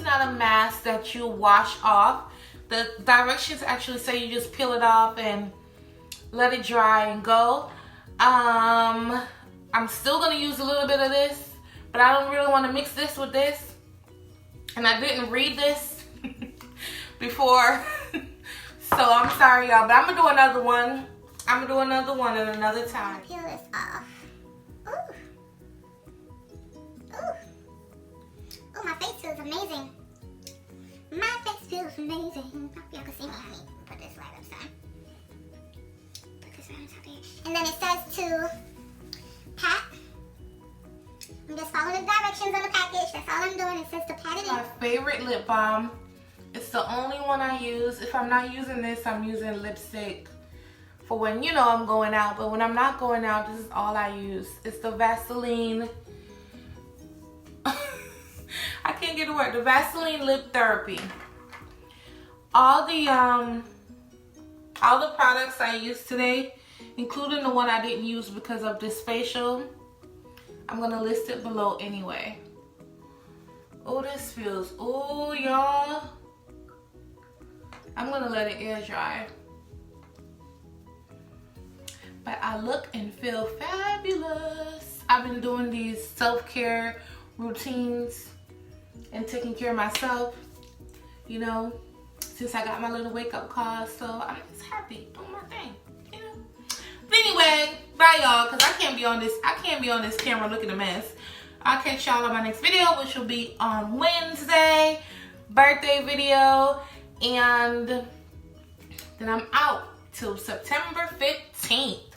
not a mask that you wash off. The directions actually say you just peel it off and let it dry and go. I'm still gonna use a little bit of this, but I don't really want to mix this with this. And I didn't read this before. So I'm sorry, y'all, but I'm gonna do another one. I'm gonna do another one at another time. Peel this off. Ooh. Ooh. Oh, my face feels amazing. My face feels amazing. I hope y'all can see me. Let me put this right upside. Put this right on top here. And then it says to pat. I'm just following the directions on the package. That's all I'm doing. It says to pat it in. My favorite lip balm. It's the only one I use. If I'm not using this, I'm using lipstick for when, you know, I'm going out. But when I'm not going out, this is all I use. It's the Vaseline. I can't get the word. The Vaseline Lip Therapy. All the products I used today, including the one I didn't use because of this facial, I'm gonna list it below anyway. Oh, this feels, oh y'all. I'm gonna let it air dry. But I look and feel fabulous. I've been doing these self-care routines and taking care of myself, you know, since I got my little wake-up call. So I'm just happy doing my thing, you know. But anyway, bye y'all, because I can't be on this camera looking a mess. I'll catch y'all on my next video, which will be on Wednesday, birthday video, and then I'm out till September 15th.